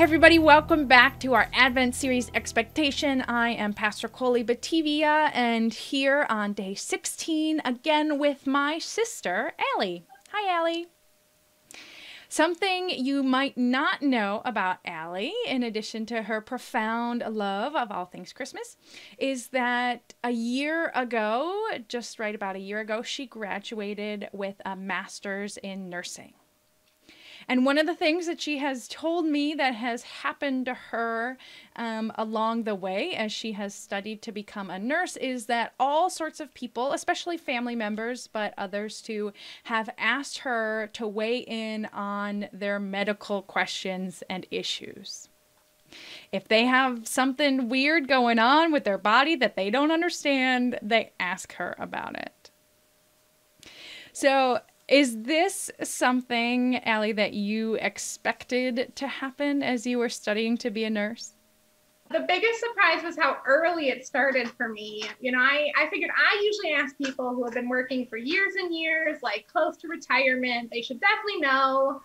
Hey everybody, welcome back to our Advent series Expectation. I am Pastor Colie Bettivia, and here on day 16 again with my sister, Allie. Hi, Allie. Something you might not know about Allie, in addition to her profound love of all things Christmas, is that a year ago, just right about a year ago, she graduated with a master's in nursing. And one of the things that she has told me that has happened to her along the way as she has studied to become a nurse is that all sorts of people, especially family members, but others too, have asked her to weigh in on their medical questions and issues. If they have something weird going on with their body that they don't understand, they ask her about it. So, is this something, Allie, that you expected to happen as you were studying to be a nurse? The biggest surprise was how early it started for me. I figured I usually ask people who have been working for years and years, like close to retirement. They should definitely know.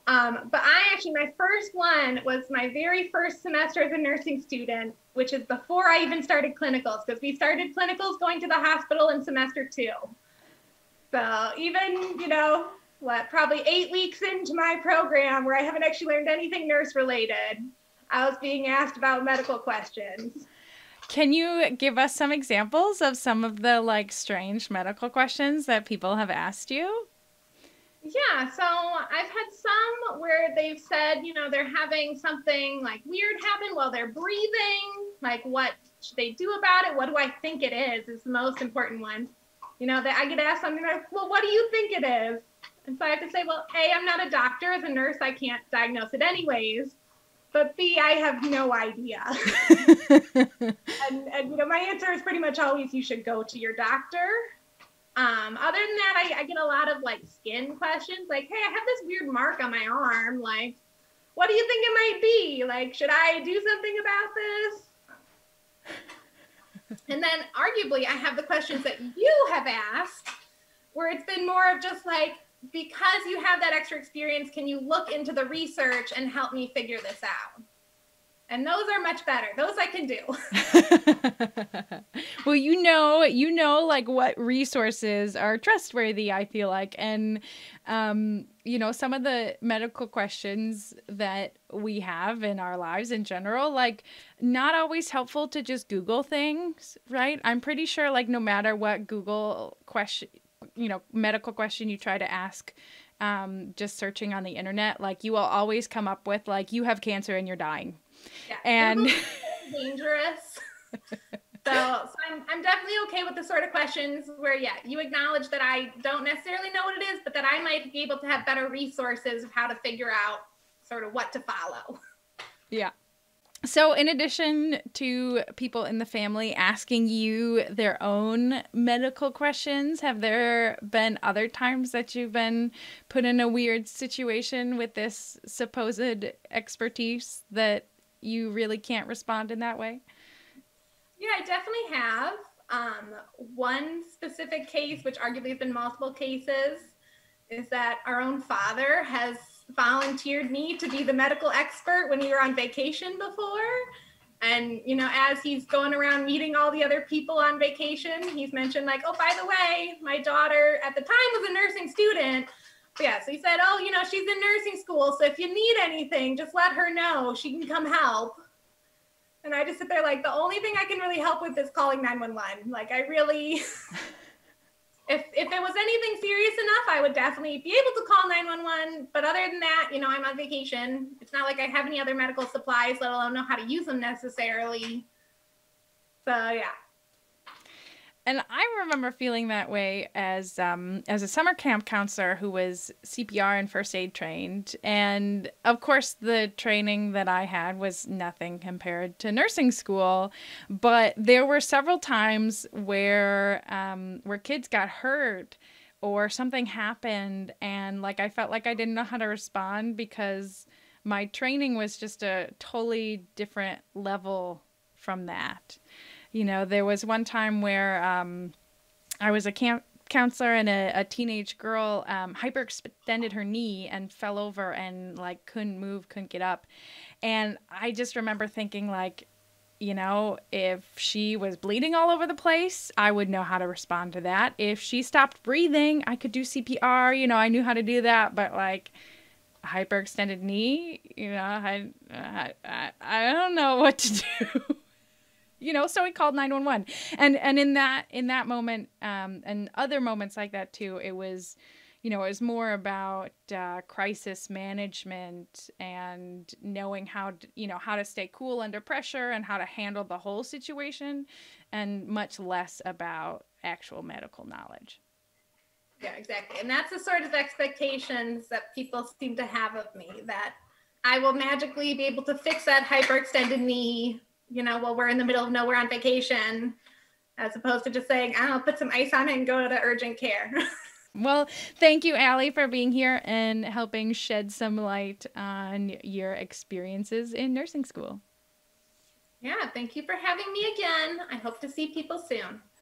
But my first one was my very first semester as a nursing student, which is before I even started clinicals, because we started clinicals going to the hospital in semester 2. So even, probably 8 weeks into my program where I haven't actually learned anything nurse related, I was being asked about medical questions. Can you give us some examples of some of the strange medical questions that people have asked you? Yeah, so I've had some where they've said, they're having something weird happen while they're breathing. What should they do about it? What do I think it is the most important one. That I get asked something like, well, what do you think it is? And so I have to say, well, A, I'm not a doctor. As a nurse, I can't diagnose it anyways. But B, I have no idea. and my answer is pretty much always, you should go to your doctor. Other than that, I get a lot of skin questions. Hey, I have this weird mark on my arm. What do you think it might be? Should I do something about this? And then arguably I have the questions that you have asked where it's been more of just because you have that extra experience, can you look into the research and help me figure this out? And those are much better. Those I can do. Well, what resources are trustworthy, I feel like. And, some of the medical questions that we have in our lives in general, not always helpful to just Google things, right? I'm pretty sure, no matter what Google question, medical question you try to ask, just searching on the internet, you will always come up with, you have cancer and you're dying. Yeah, and dangerous. So I'm definitely okay with the sort of questions where, you acknowledge that I don't necessarily know what it is, but that I might be able to have better resources of how to figure out sort of what to follow. Yeah. So in addition to people in the family asking you their own medical questions, have there been other times that you've been put in a weird situation with this supposed expertise that you really can't respond in that way? Yeah, I definitely have. One specific case, which arguably has been multiple cases, is that our own father has volunteered me to be the medical expert when we were on vacation before. And, as he's going around meeting all the other people on vacation, he's mentioned oh, by the way, my daughter at the time was a nursing student. So he said, oh, she's in nursing school. So if you need anything, just let her know. She can come help. And I just sit there the only thing I can really help with is calling 911. I really, if it was anything serious enough, I would definitely be able to call 911. But other than that, I'm on vacation. It's not like I have any other medical supplies, let alone know how to use them necessarily. So, yeah. And I remember feeling that way as a summer camp counselor who was CPR and first aid trained. And of course, the training that I had was nothing compared to nursing school. But there were several times where kids got hurt or something happened, and I felt like I didn't know how to respond because my training was just a totally different level from that. There was one time where I was a camp counselor and a teenage girl hyperextended her knee and fell over and couldn't move, couldn't get up. And I just remember thinking, like, you know, if she was bleeding all over the place, I would know how to respond to that. If she stopped breathing, I could do CPR. You know, I knew how to do that. But like a hyperextended knee, you know, I don't know what to do. You know, so we called 911. And in that moment, and other moments like that too, it was, you know, it was more about crisis management and knowing how to, you know, how to stay cool under pressure and how to handle the whole situation, and much less about actual medical knowledge. Yeah, exactly. And that's the sort of expectations that people seem to have of me, that I will magically be able to fix that hyperextended knee, you know, while we're in the middle of nowhere on vacation, as opposed to just saying, I don't know, put some ice on it and go to urgent care. Well, thank you, Allie, for being here and helping shed some light on your experiences in nursing school. Yeah, thank you for having me again. I hope to see people soon.